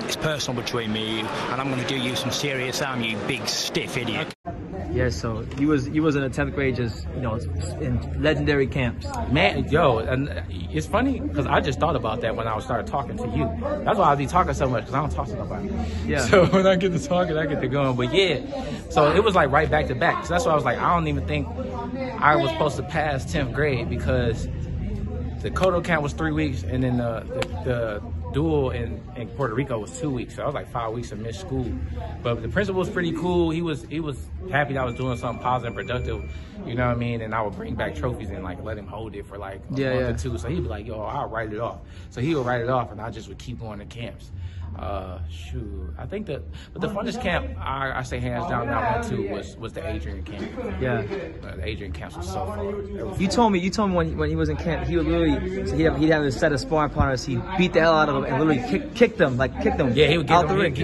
it's personal between me and you, and I'm going to do you some serious harm, you big stiff idiot. Yeah, so he was in the 10th grade, just in legendary camps. Man, yo, and it's funny because I just thought about that when I started talking to you. That's why I be talking so much, because I don't talk to nobody. Yeah. So when I get to talking, I get to going. But yeah, so it was like right back to back. So that's why I was like, I don't even think I was supposed to pass 10th grade, because the Kodo camp was 3 weeks, and then the duel in Puerto Rico was 2 weeks. So I was like 5 weeks of missed school. But the principal was pretty cool. He was happy that I was doing something positive and productive, you know what I mean? And I would bring back trophies and like let him hold it for like a month or two. So he'd be like, yo, I'll write it off. So he would write it off, and I just would keep going to camps. Shoot, I think but the funnest camp I say hands down that I went to was the Adrian camp. Yeah, the Adrian camps was so fun. You told me when he was in camp, he would literally, so he'd have a set of sparring partners. He beat the hell out of them and literally kick them. Yeah, he would get out the ring.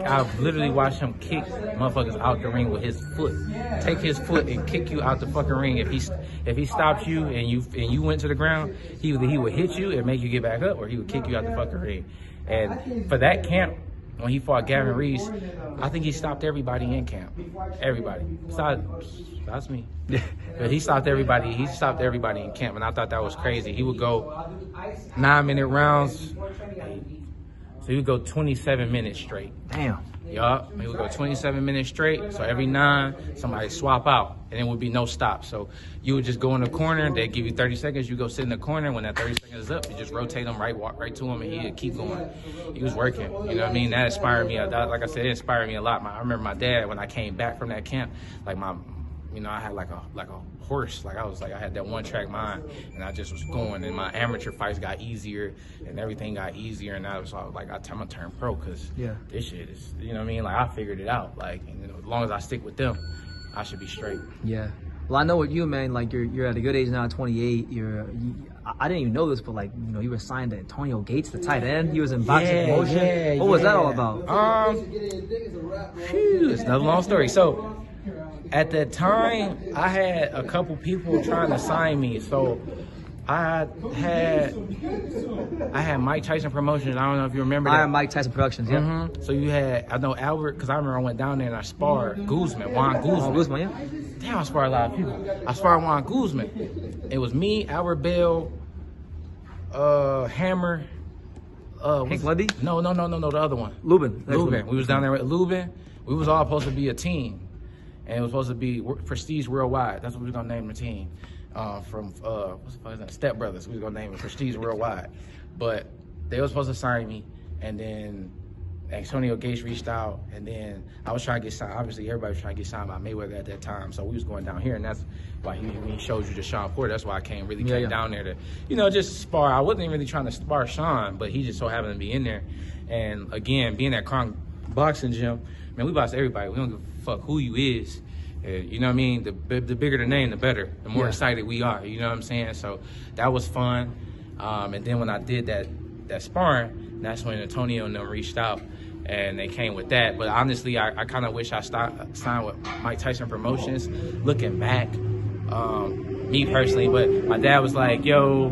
I literally watched him kick motherfuckers out the ring with his foot. Take his foot and kick you out the fucking ring. If he stopped you and you went to the ground, he would hit you and make you get back up, or he would kick you out the fucking ring. And for that camp, when he fought Gavin Reese, I think he stopped everybody in camp. Everybody. That's me. But he stopped everybody. He stopped everybody in camp, and I thought that was crazy. He would go 9-minute rounds. So he would go 27 minutes straight. Damn. Yup. He would go 27 minutes straight. So every 9, somebody swap out, and there would be no stop. So you would just go in the corner. They'd give you 30 seconds. You go sit in the corner. When that 30 seconds is up, you just rotate him walk right to him, and he'd keep going. He was working. You know what I mean? That inspired me. Like I said, it inspired me a lot. I remember my dad, when I came back from that camp, like I had like a horse. Like I had that one-track mind, and I just was going. And my amateur fights got easier, and everything got easier. And I was like, I'm gonna turn pro, because this shit is, you know what I mean? Like I figured it out. Like, and, as long as I stick with them, I should be straight. Yeah. Well, I know with you, man. Like you're at a good age now, 28. I didn't even know this, but like you were signed to Antonio Gates, the tight end. He was in boxing promotion. What was that all about? It's another long story. So at that time, I had a couple people trying to sign me. So I had Mike Tyson Promotions. I don't know if you remember that. Mike Tyson Productions, yeah. Mm-hmm. So you had, I know Albert, because I remember I went down there and I sparred Guzman, Juan Guzman. Guzman, yeah. Damn, I sparred a lot of people. I sparred Juan Guzman. It was me, Albert Bell, Hammer. Hank Lundy? No, the other one. Lubin. We was down there with Lubin. We was all supposed to be a team. And it was supposed to be Prestige Worldwide. That's what we were going to name the team. From what's the fuck is that? Step Brothers. We were gonna name it Prestige Worldwide, but they were supposed to sign me, and then Antonio Gates reached out, and then I was trying to get signed. Obviously, everybody was trying to get signed by Mayweather at that time, so we was going down here, and that's why he showed you the Sean Porter. That's why I came down there to, just spar. I wasn't even really trying to spar Sean, but he just so happened to be in there, and again, being at Kronk Boxing Gym, man, we box everybody. We don't give a fuck who you is. You know what I mean? The bigger the name, the better. The more excited we are. You know what I'm saying? So that was fun. And then when I did that sparring, that's when Antonio and them reached out, and they came with that. But honestly, I kind of wish I signed with Mike Tyson Promotions. Looking back, me personally, but my dad was like, "Yo,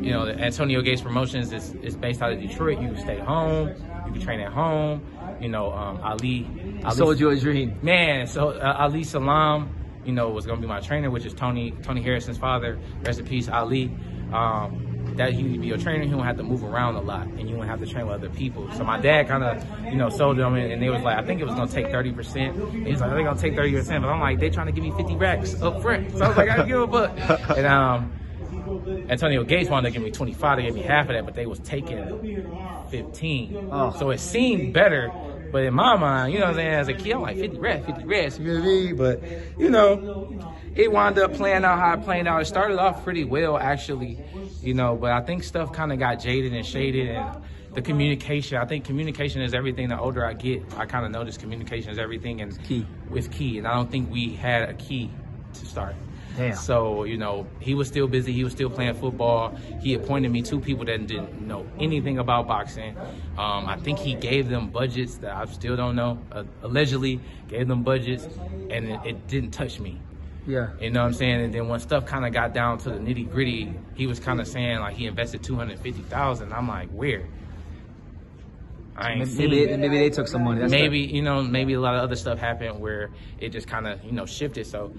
the Antonio Gates Promotions is based out of Detroit. You can stay home. You can train at home." Ali sold you a dream. Man, so Ali Salam, was going to be my trainer, which is Tony Harrison's father. Rest in peace, Ali. That he would be your trainer. He won't have to move around a lot, and you won't have to train with other people. So my dad kind of, sold them, and they was like, I think it was going to take 30%. He's like, they're going to take 30%, but I'm like, they're trying to give me 50 racks up front. So I was like, I don't give a fuck. And Antonio Gates wanted to give me 25, to give me half of that, but they was taking 15. Oh. So it seemed better. But in my mind, what I'm saying, as a kid, I'm like, 50 racks, you know what I mean? But, it wound up playing out how it played out. It started off pretty well, actually, but I think stuff kind of got jaded and shaded, and the communication. I think communication is everything. The older I get, I kind of notice communication is everything, and it's key. And I don't think we had a key to start. Damn. So, he was still busy. He was still playing football. He appointed me 2 people that didn't know anything about boxing. I think he gave them budgets that I still don't know. Allegedly gave them budgets, and it didn't touch me. Yeah. You know what I'm saying? And then when stuff kind of got down to the nitty gritty, he was kind of saying like he invested $250,000. I'm like, where? I ain't seen it. Maybe they took some money. That's maybe maybe a lot of other stuff happened where it just kind of shifted. So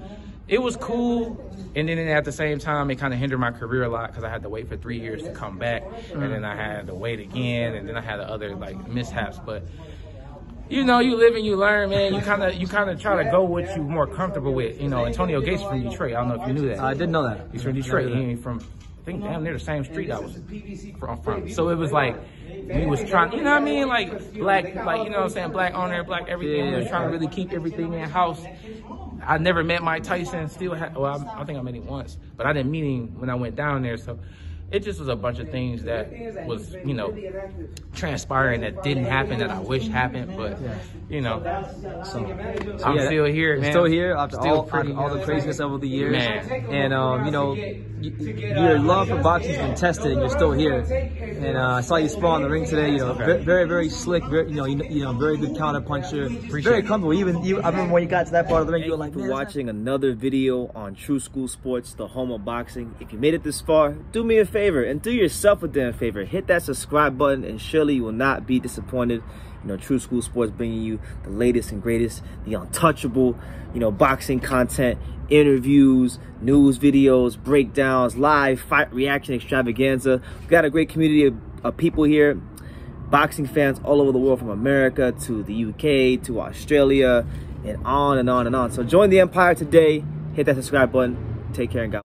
it was cool, and then at the same time it kind of hindered my career a lot because I had to wait for 3 years to come back, and then I had to wait again, and then I had other like mishaps. But you live and you learn, man. You kind of try to go what you're more comfortable with. Antonio Gates is from Detroit. I don't know if you knew that. I didn't know that. He's from Detroit. He ain't from, I think, damn near the same street I was from. So it was like, we was trying, you know what I mean? Like, black, like, you know what I'm saying? Black owner, black everything. We was trying to really keep everything in house. I never met Mike Tyson. I think I met him once, but I didn't meet him when I went down there. So it just was a bunch of things that was, transpiring that didn't happen that I wish happened. But, so I'm still here, man. Still here after all the craziness over the years. Man. And, your love for boxing has been tested and you're still here. And I saw you spar in the ring today, very, very slick, very, very good counter puncher. Very comfortable. Even I remember when you got to that part of the ring, you were like, for watching another video on True School Sports, the home of boxing. If you made it this far, do me a favor and do yourself a damn favor. Hit that subscribe button and surely you will not be disappointed. True School Sports bringing you the latest and greatest, the untouchable, boxing content, interviews, news videos, breakdowns, live fight reaction extravaganza. We've got a great community of people here, boxing fans all over the world, from America to the UK to Australia and on and on and on. So join the empire today. Hit that subscribe button. Take care and God.